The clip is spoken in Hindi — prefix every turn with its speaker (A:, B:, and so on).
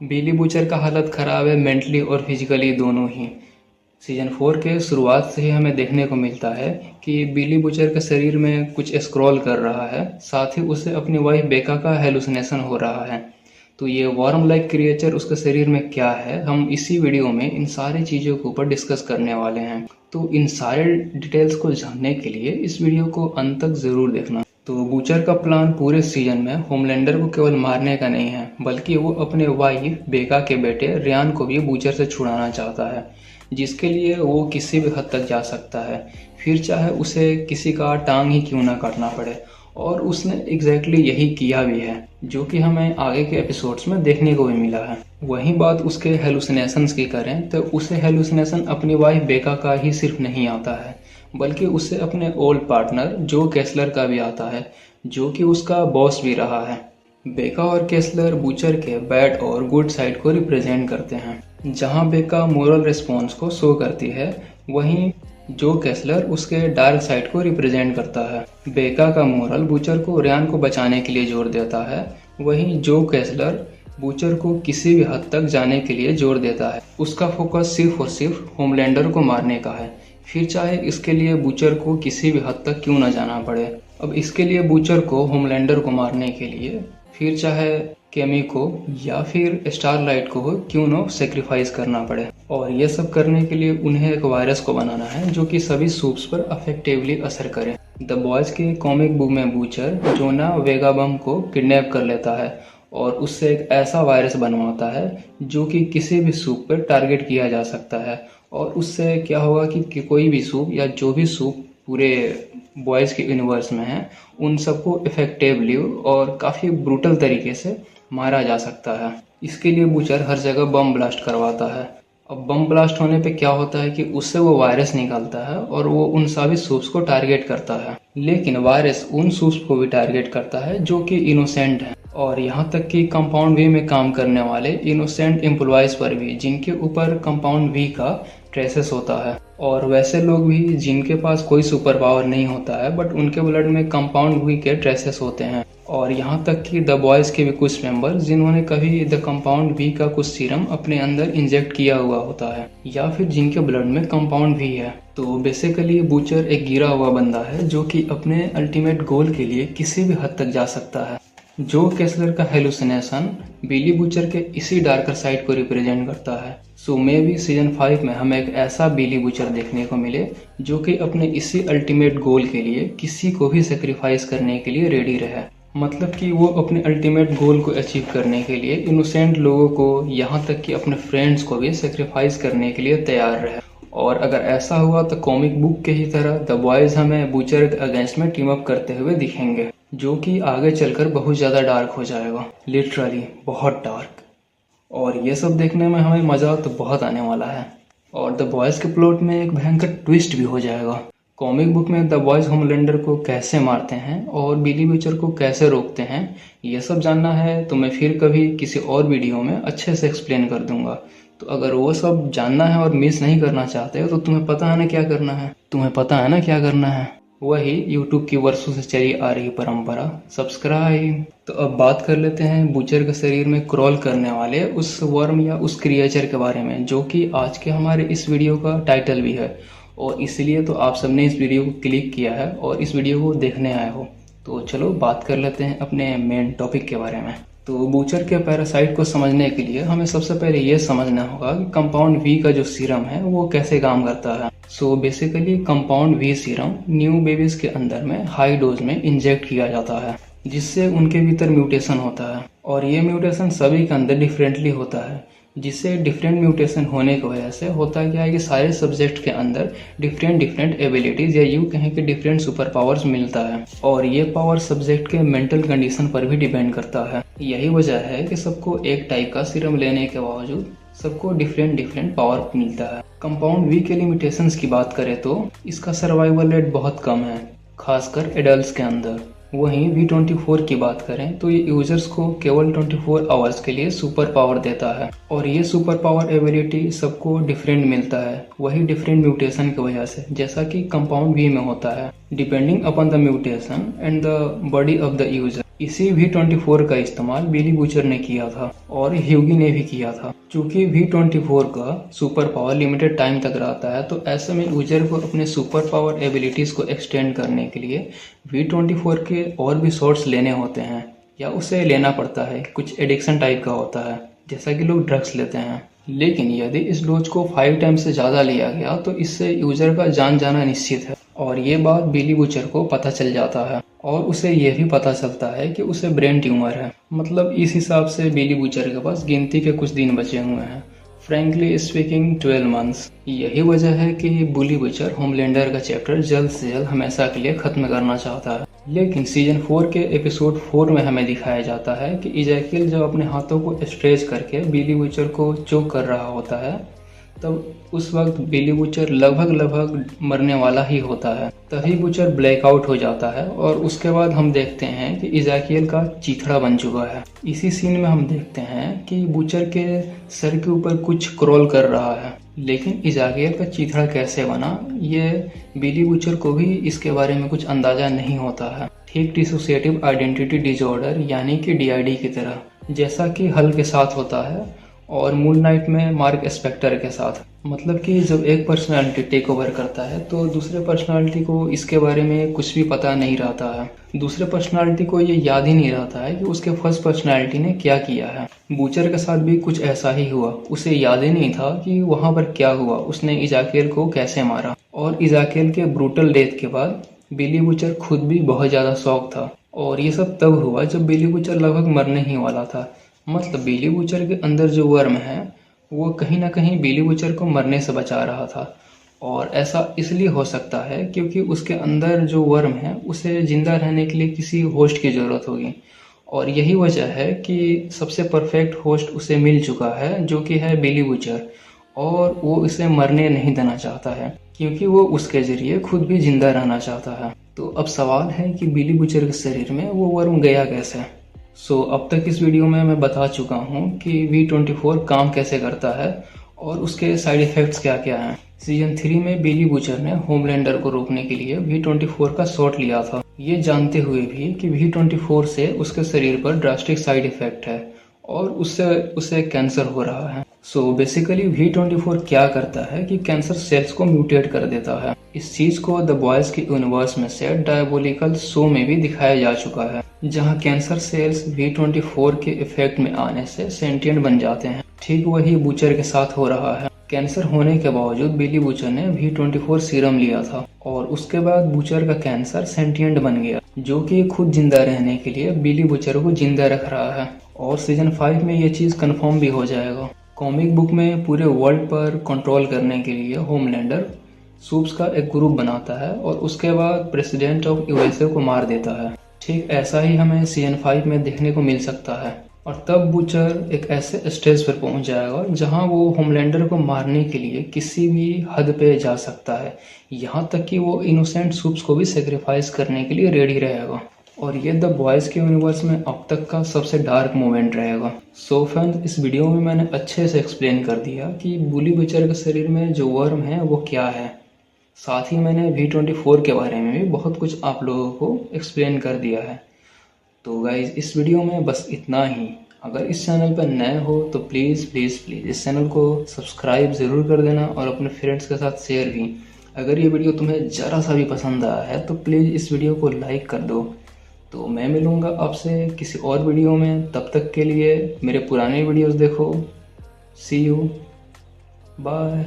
A: बिली बूचर का हालत ख़राब है मेंटली और फिजिकली दोनों ही। सीजन 4 के शुरुआत से ही हमें देखने को मिलता है कि बिली बूचर के शरीर में कुछ स्क्रॉल कर रहा है, साथ ही उसे अपनी वाइफ बेका का हेलुसिनेशन हो रहा है। तो ये वर्म लाइक क्रिएचर उसके शरीर में क्या है, हम इसी वीडियो में इन सारी चीज़ों के ऊपर डिस्कस करने वाले हैं। तो इन सारे डिटेल्स को जानने के लिए इस वीडियो को अंत तक ज़रूर देखना। तो बूचर का प्लान पूरे सीजन में होमलैंडर को केवल मारने का नहीं है, बल्कि वो अपने वाइफ बेका के बेटे रियान को भी बूचर से छुड़ाना चाहता है, जिसके लिए वो किसी भी हद तक जा सकता है, फिर चाहे उसे किसी का टांग ही क्यों ना काटना पड़े। और उसने एग्जैक्टली यही किया भी है, जो कि हमें आगे के एपिसोड्स में देखने को भी मिला है। वहीं बात उसके हेलुसिनेशंस की करें तो उसे हेलुसिनेशन अपनी वाइफ बेका का ही सिर्फ नहीं आता है, बल्कि उससे अपने ओल्ड पार्टनर जो केसलर का भी आता है, जो कि उसका बॉस भी रहा है। बेका और केसलर बूचर के बैड और गुड साइड को रिप्रेजेंट करते हैं। जहां बेका मोरल रिस्पॉन्स को शो करती है, वहीं जो केसलर उसके डार्क साइड को रिप्रेजेंट करता है। बेका का मोरल बूचर को रियान को बचाने के लिए जोर देता है, वहीं जो केसलर बूचर को किसी भी हद तक जाने के लिए जोर देता है। उसका फोकस सिर्फ और सिर्फ होमलैंडर को मारने का है, फिर चाहे इसके लिए बूचर को किसी भी हद तक क्यों ना जाना पड़े। अब इसके लिए बूचर को होमलैंडर को मारने के लिए फिर चाहे केमी को या फिर स्टारलाइट को क्यों ना सेक्रीफाइस करना पड़े। और ये सब करने के लिए उन्हें एक वायरस को बनाना है जो कि सभी सूप्स पर अफेक्टिवली असर करे। द बॉयज के कॉमिक बुक में बूचर जोना वेगाबम को किडनैप कर लेता है और उससे एक ऐसा वायरस बनवाता है जो कि किसी भी सूप पर टारगेट किया जा सकता है। और उससे क्या होगा कि कोई भी सूप या जो भी सूप पूरे बॉयज़ के यूनिवर्स में है, उन सबको इफेक्टिवली और काफ़ी ब्रूटल तरीके से मारा जा सकता है। इसके लिए बूचर हर जगह बम ब्लास्ट करवाता है। अब बम ब्लास्ट होने पे क्या होता है कि उससे वो वायरस निकलता है और वो उन सभी सूप्स को टारगेट करता है। लेकिन वायरस उन सूप्स को भी टारगेट करता है जो कि इनोसेंट हैं, और यहाँ तक कि कंपाउंड वी में काम करने वाले इनोसेंट एम्प्लॉयज़ पर भी, जिनके ऊपर कंपाउंड वी का ट्रेसेस होता है। और वैसे लोग भी जिनके पास कोई सुपर पावर नहीं होता है, बट उनके ब्लड में कंपाउंड वी के ट्रेसेस होते हैं। और यहाँ तक कि द बॉयज़ के भी कुछ मेंबर्स जिन्होंने कभी द कंपाउंड वी का कुछ सीरम अपने अंदर इंजेक्ट किया हुआ होता है, या फिर जिनके ब्लड में कंपाउंड वी है। तो बेसिकली बूचर एक गिरा हुआ बंदा है जो कि अपने अल्टीमेट गोल के लिए किसी भी हद तक जा सकता है। जो केसलर का हेलुसिनेशन बिली बूचर के इसी डार्कर साइड को रिप्रेजेंट करता है। सो मे भी सीजन 5 में हमें एक ऐसा बिली बूचर देखने को मिले जो कि अपने इसी अल्टीमेट गोल के लिए किसी को भी सेक्रीफाइस करने के लिए रेडी रहे। मतलब कि वो अपने अल्टीमेट गोल को अचीव करने के लिए इनोसेंट लोगों को, यहाँ तक कि अपने फ्रेंड्स को भी सेक्रीफाइस करने के लिए तैयार रहे। और अगर ऐसा हुआ तो कॉमिक बुक के ही तरह द बॉयज़ हमें बूचर के अगेंस्ट में टीम अप करते हुए दिखेंगे, जो कि आगे चलकर बहुत ज़्यादा डार्क हो जाएगा, लिटरली बहुत डार्क। और ये सब देखने में हमें मज़ा तो बहुत आने वाला है। और द बॉयज़ के प्लॉट में एक भयंकर ट्विस्ट भी हो जाएगा। कॉमिक बुक में द बॉयज़ होमलैंडर को कैसे मारते हैं और बिली बूचर को कैसे रोकते हैं, ये सब जानना है तो मैं फिर कभी किसी और वीडियो में अच्छे से एक्सप्लेन कर दूंगा। तो अगर वो सब जानना है और मिस नहीं करना चाहते हो तो तुम्हें पता है ना क्या करना है, वही YouTube की वर्षों से चली आ रही परंपरा, सब्सक्राइब। तो अब बात कर लेते हैं बूचर के शरीर में क्रॉल करने वाले उस वर्म या उस क्रिएचर के बारे में, जो कि आज के हमारे इस वीडियो का टाइटल भी है। और इसलिए तो आप सबने इस वीडियो को क्लिक किया है और इस वीडियो को देखने आए हो। तो चलो बात कर लेते हैं अपने मेन टॉपिक के बारे में। तो बूचर के पैरासाइट को समझने के लिए हमें सबसे पहले ये समझना होगा कि कंपाउंड वी का जो सीरम है वो कैसे काम करता है। So basically compound we serum new babies के अंदर में हाई डोज में इंजेक्ट किया जाता है, जिससे उनके भीतर म्यूटेशन होता है। और ये म्यूटेशन सभी के अंदर डिफरेंटली होता है, जिससे डिफरेंट म्यूटेशन होने की वजह से होता क्या है कि सारे सब्जेक्ट के अंदर डिफरेंट एबिलिटीज या यूँ कहें कि डिफरेंट सुपर पावर्स मिलता है। और ये पावर सब्जेक्ट के मेंटल कंडीशन पर भी डिपेंड करता है। यही वजह है कि सबको एक टाइप का सीरम लेने के बावजूद सबको डिफरेंट पावर मिलता है। कंपाउंड वी के लिमिटेशंस की बात करें तो इसका सर्वाइवल रेट बहुत कम है, खासकर एडल्ट्स के अंदर। वहीं V24 की बात करें तो ये यूजर्स को केवल 24 आवर्स के लिए सुपर पावर देता है। और ये सुपर पावर एबिलिटी सबको डिफरेंट मिलता है, वही डिफरेंट म्यूटेशन की वजह से, जैसा कि कंपाउंड वी में होता है। Depending upon the mutation and the body of the user, इसी V24 का इस्तेमाल बिली बूचर ने किया था और ह्यूगी ने भी किया था। चूंकि V24 का सुपर पावर लिमिटेड टाइम तक रहता है, तो ऐसे में यूजर को अपने सुपर पावर एबिलिटीज को एक्सटेंड करने के लिए V24 के और भी शॉट्स लेने होते हैं या उसे लेना पड़ता है। कुछ एडिक्शन टाइप का होता है, जैसा कि लोग ड्रग्स लेते हैं। लेकिन यदि इस डोज को 5 टाइम से ज़्यादा लिया गया तो इससे यूजर का जान जाना निश्चित है, और ये बात बिली बूचर को पता चल जाता है और उसे यह भी पता चलता है कि उसे ब्रेन ट्यूमर है। मतलब इस हिसाब से बिली बूचर के पास गिनती के कुछ दिन बचे हुए हैं, फ्रैंकली स्पीकिंग 12 मंथ्स। यही वजह है कि बिली बूचर होमलैंडर का चैप्टर जल्द से जल्द हमेशा के लिए ख़त्म करना चाहता है। लेकिन सीजन 4 के एपिसोड 4 में हमें दिखाया जाता है कि इजैकिल जब अपने हाथों को स्ट्रेच करके बिली बूचर को चोक कर रहा होता है, तब उस वक्त बिली बूचर लगभग मरने वाला ही होता है। तभी बूचर ब्लैकआउट हो जाता है और उसके बाद हम देखते हैं कि इजैकिल का चीथड़ा बन चुका है। इसी सीन में हम देखते हैं कि बूचर के सर के ऊपर कुछ क्रॉल कर रहा है, लेकिन इजैकिल का चीथड़ा कैसे बना, ये बिली बूचर को भी इसके बारे में कुछ अंदाजा नहीं होता है। ठीक डिसोसिएटिव आइडेंटिटी डिसऑर्डर यानी कि DID की तरह, जैसा कि हल के साथ होता है और मून नाइट में मार्क स्पेक्टर के साथ। मतलब कि जब एक पर्सनालिटी टेक ओवर करता है तो दूसरे पर्सनालिटी को इसके बारे में कुछ भी पता नहीं रहता है। दूसरे पर्सनालिटी को ये याद ही नहीं रहता है कि उसके फर्स्ट पर्सनालिटी ने क्या किया है। बूचर के साथ भी कुछ ऐसा ही हुआ, उसे याद ही नहीं था कि वहाँ पर क्या हुआ, उसने इजैकिल को कैसे मारा। और इजैकिल के ब्रूटल डेथ के बाद बिली बूचर खुद भी बहुत ज़्यादा शॉक था, और ये सब तब हुआ जब बिली बूचर लगभग मरने ही वाला था। मतलब बिली बूचर के अंदर जो वर्म है वो कहीं ना कहीं बिली बूचर को मरने से बचा रहा था, और ऐसा इसलिए हो सकता है क्योंकि उसके अंदर जो वर्म है उसे जिंदा रहने के लिए किसी होस्ट की ज़रूरत होगी, और यही वजह है कि सबसे परफेक्ट होस्ट उसे मिल चुका है, जो कि है बिली बूचर, और वो उसे मरने नहीं देना चाहता है क्योंकि वो उसके ज़रिए खुद भी जिंदा रहना चाहता है। तो अब सवाल है कि बिली बूचर के शरीर में वो वर्म गया कैसे। अब तक इस वीडियो में मैं बता चुका हूँ कि V24 काम कैसे करता है और उसके साइड इफ़ेक्ट्स क्या क्या हैं। सीजन 3 में बिली बूचर ने होमलैंडर को रोकने के लिए V24 का शॉट लिया था, ये जानते हुए भी कि V24 से उसके शरीर पर ड्रास्टिक साइड इफ़ेक्ट है और उससे उसे कैंसर हो रहा है। बेसिकली V24 क्या करता है कि कैंसर सेल्स को म्यूटेट कर देता है। इस चीज को द बॉयज के यूनिवर्स में से डायबोलिकल शो में भी दिखाया जा चुका है, जहां कैंसर सेल्स V24 के इफेक्ट में आने से सेंटिएंट बन जाते हैं। ठीक वही बूचर के साथ हो रहा है। कैंसर होने के बावजूद बिली बूचर ने V24 सीरम लिया था और उसके बाद बूचर का कैंसर सेंटिएंट बन गया, जो कि खुद जिंदा रहने के लिए बिली बूचर को जिंदा रख रहा है। और सीजन 5 में ये चीज कंफर्म भी हो जाएगा। कॉमिक बुक में पूरे वर्ल्ड पर कंट्रोल करने के लिए होमलैंडर सूप्स का एक ग्रुप बनाता है और उसके बाद प्रेसिडेंट ऑफ USA को मार देता है। ठीक ऐसा ही हमें सीजन 5 में देखने को मिल सकता है, और तब बूचर एक ऐसे स्टेज पर पहुंच जाएगा जहां वो होमलैंडर को मारने के लिए किसी भी हद पे जा सकता है, यहाँ तक कि वो इनोसेंट सूप्स को भी सेक्रीफाइस करने के लिए रेडी रहेगा। और ये द बॉयज़ के यूनिवर्स में अब तक का सबसे डार्क मोमेंट रहेगा। फ्रेंड्स, इस वीडियो में मैंने अच्छे से एक्सप्लेन कर दिया कि बिली बूचर के शरीर में जो वर्म है वो क्या है। साथ ही मैंने V24 के बारे में भी बहुत कुछ आप लोगों को एक्सप्लेन कर दिया है। तो गाइज, इस वीडियो में बस इतना ही। अगर इस चैनल पर नए हो तो प्लीज़ प्लीज़ प्लीज़ इस चैनल को सब्सक्राइब ज़रूर कर देना और अपने फ्रेंड्स के साथ शेयर भी। अगर ये वीडियो तुम्हें ज़रा सा भी पसंद आया है तो प्लीज़ इस वीडियो को लाइक कर दो। तो मैं मिलूँगा आपसे किसी और वीडियो में, तब तक के लिए मेरे पुराने वीडियोस देखो। सी यू, बाय।